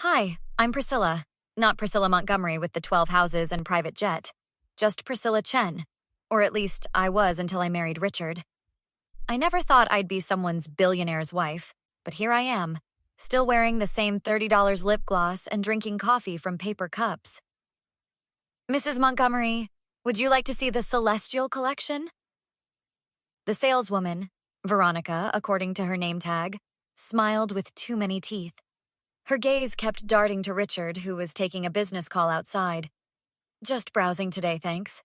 Hi, I'm Priscilla. Not Priscilla Montgomery with the 12 houses and private jet. Just Priscilla Chen. Or at least I was until I married Richard. I never thought I'd be someone's billionaire's wife, but here I am, still wearing the same $30 lip gloss and drinking coffee from paper cups. Mrs. Montgomery, would you like to see the Celestial collection? The saleswoman, Veronica, according to her name tag, smiled with too many teeth. Her gaze kept darting to Richard, who was taking a business call outside. Just browsing today, thanks.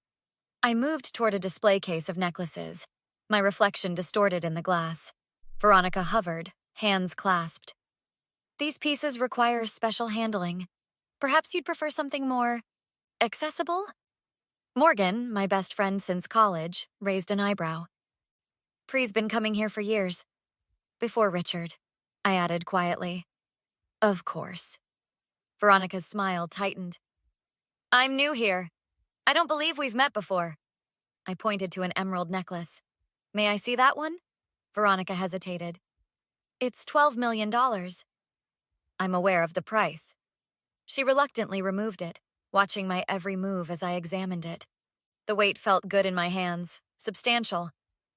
I moved toward a display case of necklaces, my reflection distorted in the glass. Veronica hovered, hands clasped. These pieces require special handling. Perhaps you'd prefer something more accessible? Morgan, my best friend since college, raised an eyebrow. Pre's been coming here for years. Before Richard, I added quietly. Of course. Veronica's smile tightened. I'm new here. I don't believe we've met before. I pointed to an emerald necklace. May I see that one? Veronica hesitated. It's $12 million. I'm aware of the price. She reluctantly removed it, watching my every move as I examined it. The weight felt good in my hands, substantial,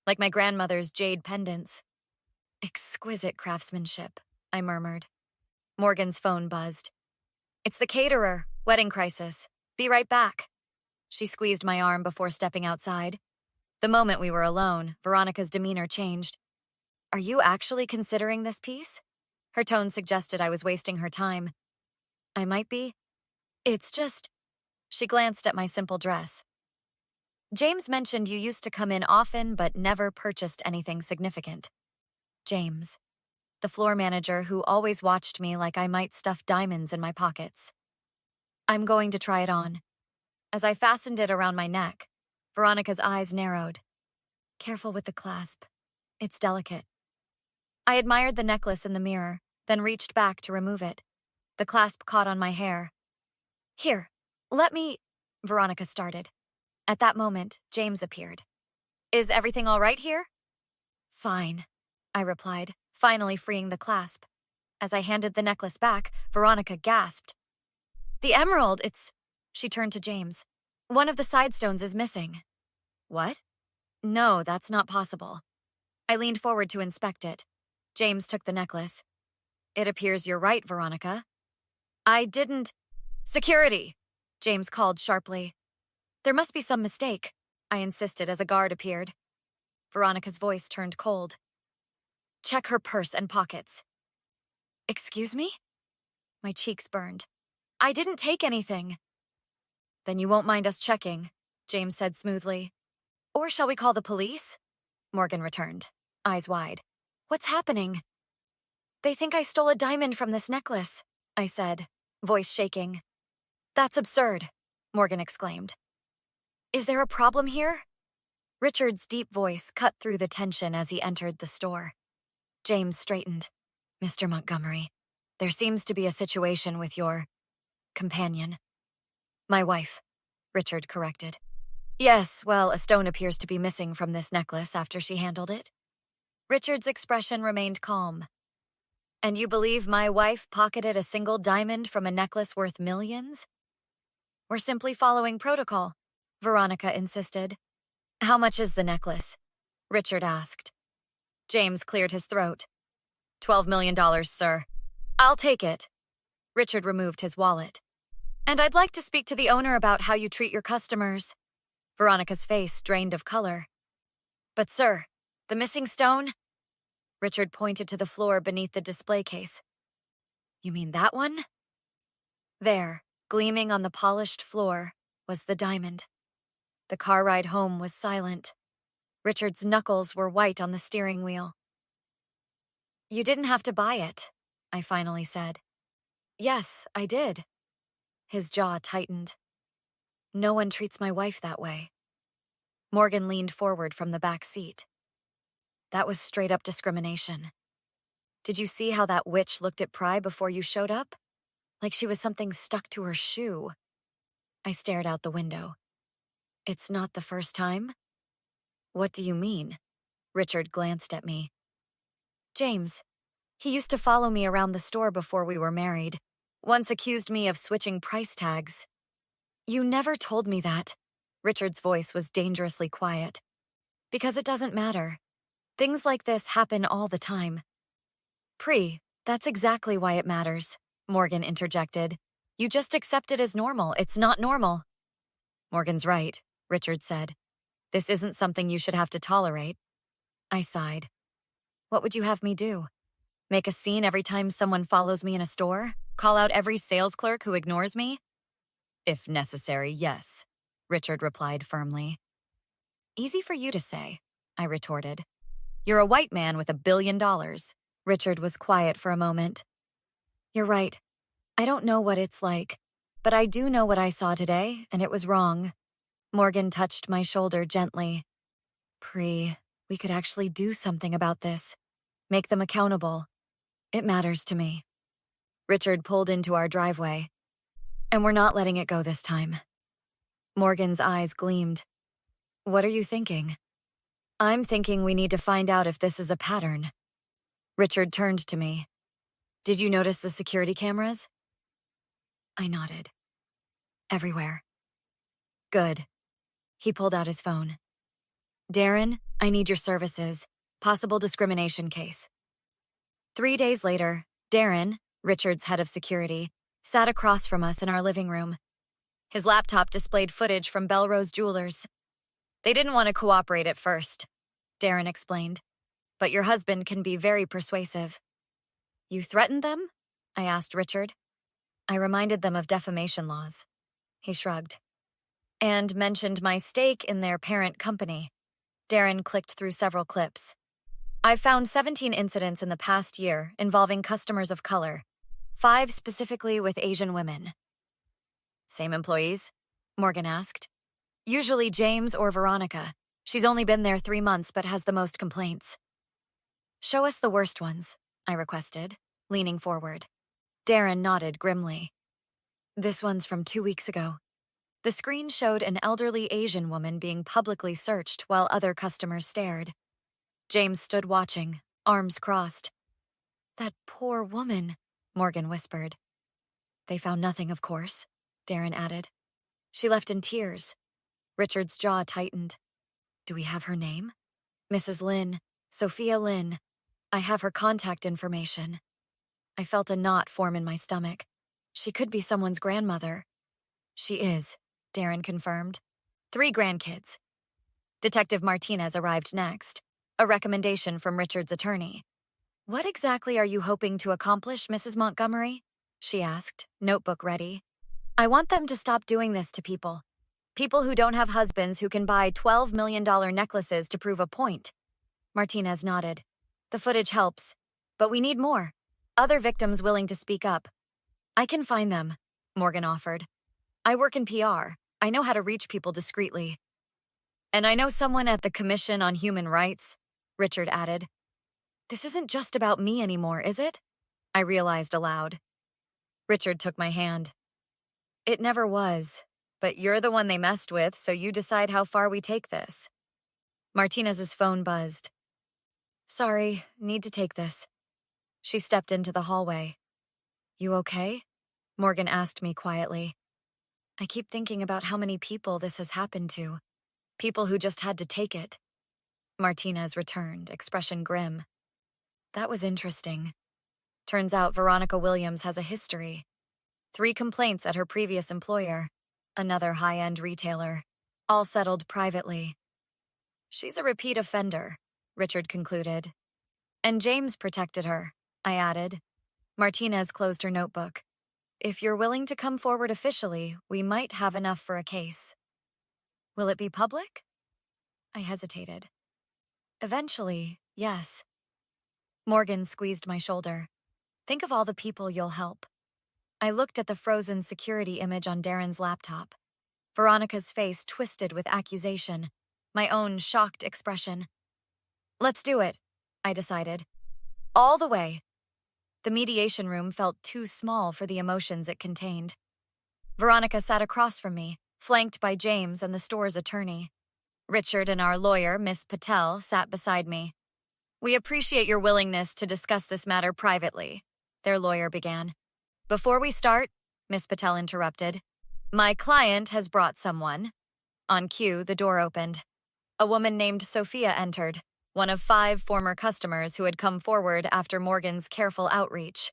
like my grandmother's jade pendants. Exquisite craftsmanship, I murmured. Morgan's phone buzzed. It's the caterer, wedding crisis. Be right back. She squeezed my arm before stepping outside. The moment we were alone, Veronica's demeanor changed. Are you actually considering this piece? Her tone suggested I was wasting her time. I might be. It's just... She glanced at my simple dress. James mentioned you used to come in often but never purchased anything significant. James. The floor manager who always watched me like I might stuff diamonds in my pockets. I'm going to try it on. As I fastened it around my neck, Veronica's eyes narrowed. Careful with the clasp. It's delicate. I admired the necklace in the mirror, then reached back to remove it. The clasp caught on my hair. Here, let me... Veronica started. At that moment, James appeared. Is everything all right here? Fine, I replied, finally freeing the clasp. As I handed the necklace back, Veronica gasped. The emerald, it's... She turned to James. One of the side stones is missing. What? No, that's not possible. I leaned forward to inspect it. James took the necklace. It appears you're right, Veronica. I didn't... Security! James called sharply. There must be some mistake, I insisted as a guard appeared. Veronica's voice turned cold. Check her purse and pockets. Excuse me? My cheeks burned. I didn't take anything. Then you won't mind us checking, James said smoothly. Or shall we call the police? Morgan returned, eyes wide. What's happening? They think I stole a diamond from this necklace, I said, voice shaking. That's absurd, Morgan exclaimed. Is there a problem here? Richard's deep voice cut through the tension as he entered the store. James straightened. Mr. Montgomery, there seems to be a situation with your companion. My wife, Richard corrected. Yes, well, a stone appears to be missing from this necklace after she handled it. Richard's expression remained calm. And you believe my wife pocketed a single diamond from a necklace worth millions? We're simply following protocol, Veronica insisted. How much is the necklace? Richard asked. James cleared his throat. $12 million, sir. I'll take it. Richard removed his wallet. And I'd like to speak to the owner about how you treat your customers. Veronica's face drained of color. But sir, the missing stone? Richard pointed to the floor beneath the display case. You mean that one? There, gleaming on the polished floor, was the diamond. The car ride home was silent. Richard's knuckles were white on the steering wheel. You didn't have to buy it, I finally said. Yes, I did. His jaw tightened. No one treats my wife that way. Morgan leaned forward from the back seat. That was straight-up discrimination. Did you see how that witch looked at Pry before you showed up? Like she was something stuck to her shoe. I stared out the window. It's not the first time? What do you mean? Richard glanced at me. James. He used to follow me around the store before we were married. Once accused me of switching price tags. You never told me that. Richard's voice was dangerously quiet. Because it doesn't matter. Things like this happen all the time. That's exactly why it matters, Morgan interjected. You just accept it as normal. It's not normal. Morgan's right, Richard said. This isn't something you should have to tolerate. I sighed. What would you have me do? Make a scene every time someone follows me in a store? Call out every sales clerk who ignores me? If necessary, yes, Richard replied firmly. Easy for you to say, I retorted. You're a white man with $1 billion. Richard was quiet for a moment. You're right. I don't know what it's like, but I do know what I saw today, and it was wrong. Morgan touched my shoulder gently. We could actually do something about this. Make them accountable. It matters to me. Richard pulled into our driveway. And we're not letting it go this time. Morgan's eyes gleamed. What are you thinking? I'm thinking we need to find out if this is a pattern. Richard turned to me. Did you notice the security cameras? I nodded. Everywhere. Good. He pulled out his phone. Darren, I need your services. Possible discrimination case. 3 days later, Darren, Richard's head of security, sat across from us in our living room. His laptop displayed footage from Belrose Jewelers. They didn't want to cooperate at first, Darren explained. But your husband can be very persuasive. You threatened them? I asked Richard. I reminded them of defamation laws. He shrugged. And mentioned my stake in their parent company. Darren clicked through several clips. I've found 17 incidents in the past year involving customers of color, 5 specifically with Asian women. Same employees? Morgan asked. Usually James or Veronica. She's only been there 3 months but has the most complaints. Show us the worst ones, I requested, leaning forward. Darren nodded grimly. This one's from 2 weeks ago. The screen showed an elderly Asian woman being publicly searched while other customers stared. James stood watching, arms crossed. That poor woman, Morgan whispered. They found nothing, of course, Darren added. She left in tears. Richard's jaw tightened. Do we have her name? Mrs. Lin, Sophia Lin. I have her contact information. I felt a knot form in my stomach. She could be someone's grandmother. She is, Darren confirmed. 3 grandkids. Detective Martinez arrived next. A recommendation from Richard's attorney. What exactly are you hoping to accomplish, Mrs. Montgomery? She asked, notebook ready. I want them to stop doing this to people. People who don't have husbands who can buy $12 million necklaces to prove a point. Martinez nodded. The footage helps, but we need more. Other victims willing to speak up. I can find them, Morgan offered. I work in PR. I know how to reach people discreetly. And I know someone at the Commission on Human Rights, Richard added. This isn't just about me anymore, is it? I realized aloud. Richard took my hand. It never was, but you're the one they messed with, so you decide how far we take this. Martinez's phone buzzed. Sorry, need to take this. She stepped into the hallway. You okay? Morgan asked me quietly. I keep thinking about how many people this has happened to. People who just had to take it. Martinez returned, expression grim. That was interesting. Turns out Veronica Williams has a history. 3 complaints at her previous employer, another high-end retailer, all settled privately. She's a repeat offender, Richard concluded. And James protected her, I added. Martinez closed her notebook. If you're willing to come forward officially, we might have enough for a case. Will it be public? I hesitated. Eventually, yes. Morgan squeezed my shoulder. Think of all the people you'll help. I looked at the frozen security image on Darren's laptop. Veronica's face twisted with accusation, my own shocked expression. Let's do it, I decided. All the way. The mediation room felt too small for the emotions it contained. Veronica sat across from me, flanked by James and the store's attorney. Richard and our lawyer, Miss Patel, sat beside me. We appreciate your willingness to discuss this matter privately, their lawyer began. Before we start, Miss Patel interrupted, my client has brought someone. On cue, the door opened. A woman named Sophia entered, one of 5 former customers who had come forward after Morgan's careful outreach.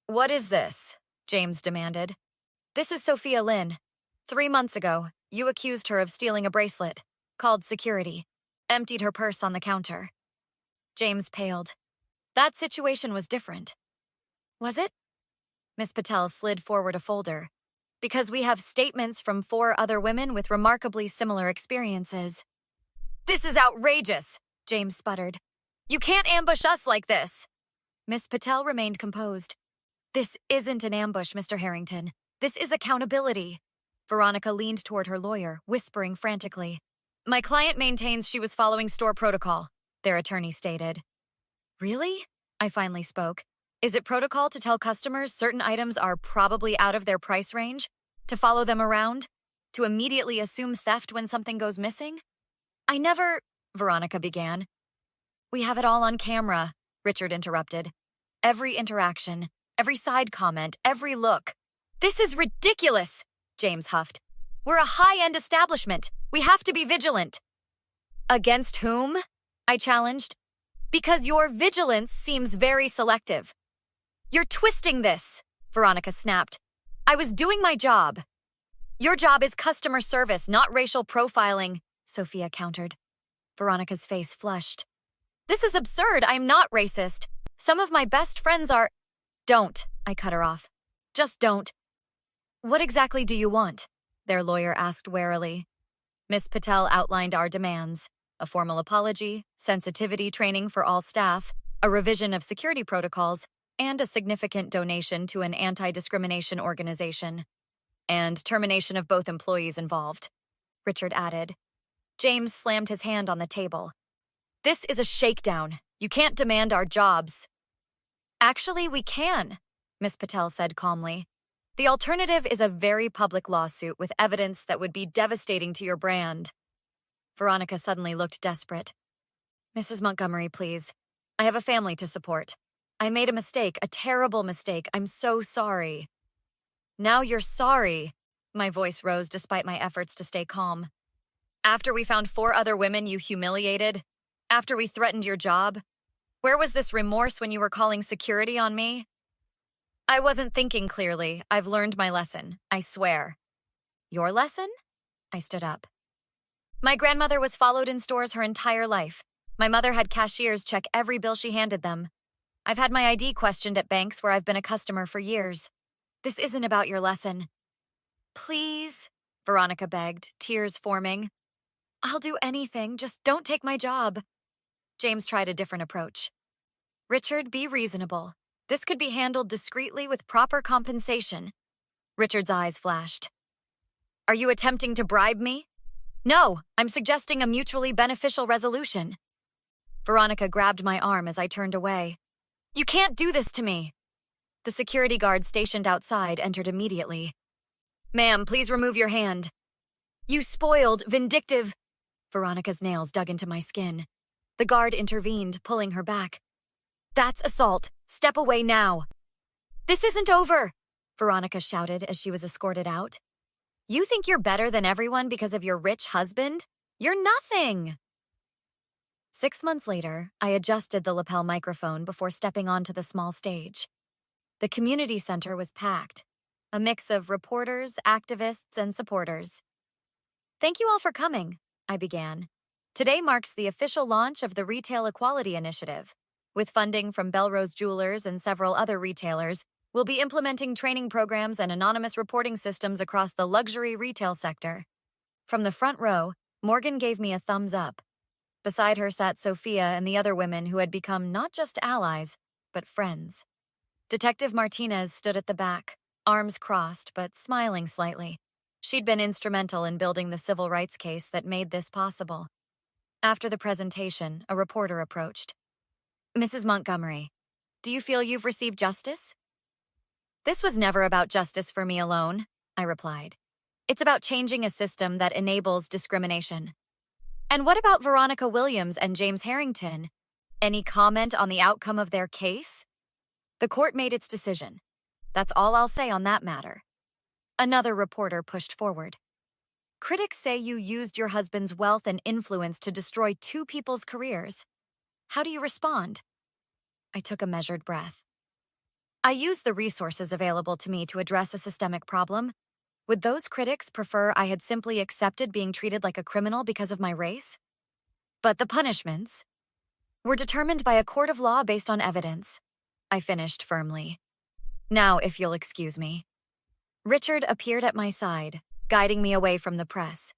What is this? James demanded. This is Sophia Lynn. 3 months ago, you accused her of stealing a bracelet, called security, emptied her purse on the counter. James paled. That situation was different. Was it? Miss Patel slid forward a folder. Because we have statements from 4 other women with remarkably similar experiences. This is outrageous, James sputtered. You can't ambush us like this. Miss Patel remained composed. This isn't an ambush, Mr. Harrington. This is accountability. Veronica leaned toward her lawyer, whispering frantically. My client maintains she was following store protocol, their attorney stated. Really? I finally spoke. Is it protocol to tell customers certain items are probably out of their price range? To follow them around? To immediately assume theft when something goes missing? I never, Veronica began. We have it all on camera, Richard interrupted. Every interaction, every side comment, every look. This is ridiculous, James huffed. We're a high-end establishment. We have to be vigilant. Against whom? I challenged. Because your vigilance seems very selective. You're twisting this, Veronica snapped. I was doing my job. Your job is customer service, not racial profiling, Sophia countered. Veronica's face flushed. This is absurd. I'm not racist. Some of my best friends are... Don't, I cut her off. Just don't. What exactly do you want? Their lawyer asked warily. Miss Patel outlined our demands. A formal apology, sensitivity training for all staff, a revision of security protocols, and a significant donation to an anti-discrimination organization. And termination of both employees involved, Richard added. James slammed his hand on the table. This is a shakedown. You can't demand our jobs. Actually, we can, Miss Patel said calmly. The alternative is a very public lawsuit with evidence that would be devastating to your brand. Veronica suddenly looked desperate. Mrs. Montgomery, please. I have a family to support. I made a mistake, a terrible mistake. I'm so sorry. Now you're sorry. My voice rose despite my efforts to stay calm. After we found 4 other women you humiliated? After we threatened your job? Where was this remorse when you were calling security on me? I wasn't thinking clearly. I've learned my lesson, I swear. Your lesson? I stood up. My grandmother was followed in stores her entire life. My mother had cashiers check every bill she handed them. I've had my ID questioned at banks where I've been a customer for years. This isn't about your lesson. Please, Veronica begged, tears forming. I'll do anything, just don't take my job. James tried a different approach. Richard, be reasonable. This could be handled discreetly with proper compensation. Richard's eyes flashed. Are you attempting to bribe me? No, I'm suggesting a mutually beneficial resolution. Veronica grabbed my arm as I turned away. You can't do this to me. The security guard stationed outside entered immediately. Ma'am, please remove your hand. You spoiled, vindictive... Veronica's nails dug into my skin. The guard intervened, pulling her back. That's assault. Step away now. This isn't over, Veronica shouted as she was escorted out. You think you're better than everyone because of your rich husband? You're nothing. 6 months later, I adjusted the lapel microphone before stepping onto the small stage. The community center was packed, a mix of reporters, activists, and supporters. Thank you all for coming, I began. Today marks the official launch of the Retail Equality Initiative. With funding from Belrose Jewelers and several other retailers, we'll be implementing training programs and anonymous reporting systems across the luxury retail sector. From the front row, Morgan gave me a thumbs up. Beside her sat Sophia and the other women who had become not just allies, but friends. Detective Martinez stood at the back, arms crossed but smiling slightly. She'd been instrumental in building the civil rights case that made this possible. After the presentation, a reporter approached. Mrs. Montgomery, do you feel you've received justice? This was never about justice for me alone, I replied. It's about changing a system that enables discrimination. And what about Veronica Williams and James Harrington? Any comment on the outcome of their case? The court made its decision. That's all I'll say on that matter. Another reporter pushed forward. Critics say you used your husband's wealth and influence to destroy two people's careers. How do you respond? I took a measured breath. I used the resources available to me to address a systemic problem. Would those critics prefer I had simply accepted being treated like a criminal because of my race? But the punishments were determined by a court of law based on evidence. I finished firmly. Now, if you'll excuse me. Richard appeared at my side, guiding me away from the press.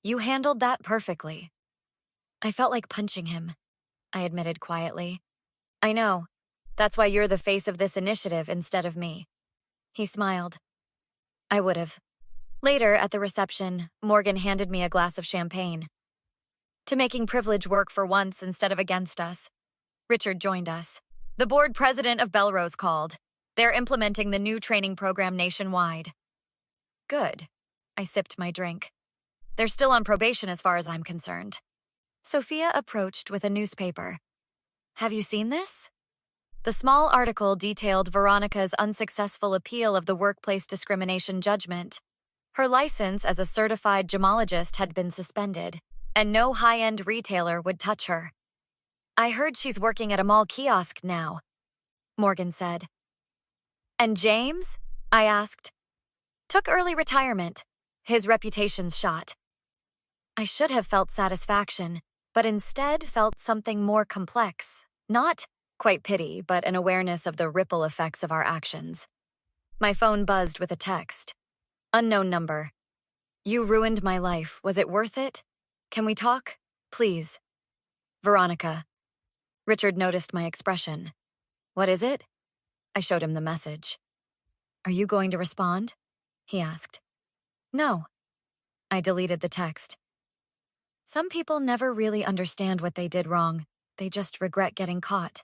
You handled that perfectly. I felt like punching him, I admitted quietly. I know. That's why you're the face of this initiative instead of me. He smiled. I would have. Later, at the reception, Morgan handed me a glass of champagne. To making privilege work for once instead of against us. Richard joined us. The board president of Belrose called. They're implementing the new training program nationwide. Good. I sipped my drink. They're still on probation as far as I'm concerned. Sophia approached with a newspaper. Have you seen this? The small article detailed Veronica's unsuccessful appeal of the workplace discrimination judgment. Her license as a certified gemologist had been suspended, and no high-end retailer would touch her. I heard she's working at a mall kiosk now, Morgan said. And James? I asked. Took early retirement. His reputation's shot. I should have felt satisfaction, but instead felt something more complex. Not quite pity, but an awareness of the ripple effects of our actions. My phone buzzed with a text. Unknown number. You ruined my life. Was it worth it? Can we talk? Please. Veronica. Richard noticed my expression. What is it? I showed him the message. Are you going to respond? He asked. No. I deleted the text. Some people never really understand what they did wrong. They just regret getting caught.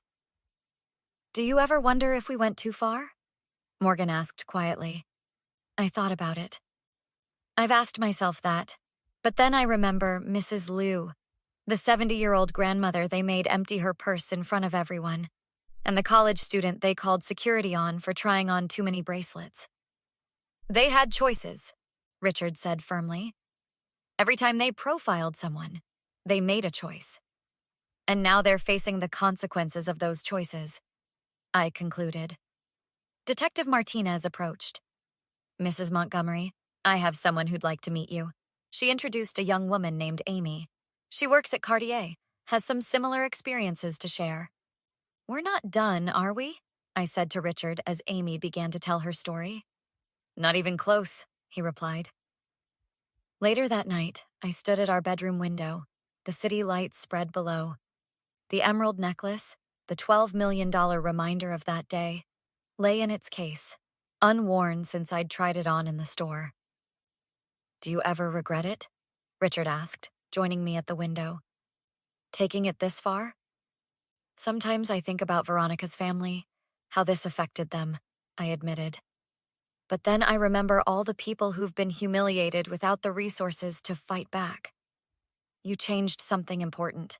Do you ever wonder if we went too far? Morgan asked quietly. I thought about it. I've asked myself that. But then I remember Mrs. Liu, the 70-year-old grandmother they made empty her purse in front of everyone, and the college student they called security on for trying on too many bracelets. They had choices, Richard said firmly. Every time they profiled someone, they made a choice. And now they're facing the consequences of those choices, I concluded. Detective Martinez approached. Mrs. Montgomery, I have someone who'd like to meet you. She introduced a young woman named Amy. She works at Cartier, has some similar experiences to share. We're not done, are we? I said to Richard as Amy began to tell her story. Not even close, he replied. Later that night, I stood at our bedroom window. The city lights spread below. The emerald necklace, the $12 million reminder of that day, lay in its case, unworn since I'd tried it on in the store. Do you ever regret it? Richard asked, joining me at the window. Taking it this far? Sometimes I think about Veronica's family, how this affected them, I admitted. But then I remember all the people who've been humiliated without the resources to fight back. You changed something important.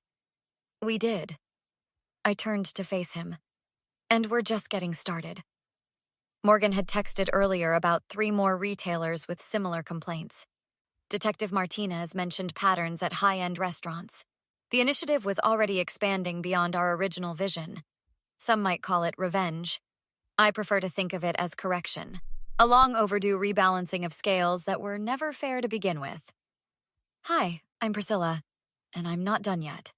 We did. I turned to face him. And we're just getting started. Morgan had texted earlier about 3 more retailers with similar complaints. Detective Martinez mentioned patterns at high-end restaurants. The initiative was already expanding beyond our original vision. Some might call it revenge. I prefer to think of it as correction. A long overdue rebalancing of scales that were never fair to begin with. Hi, I'm Priscilla, and I'm not done yet.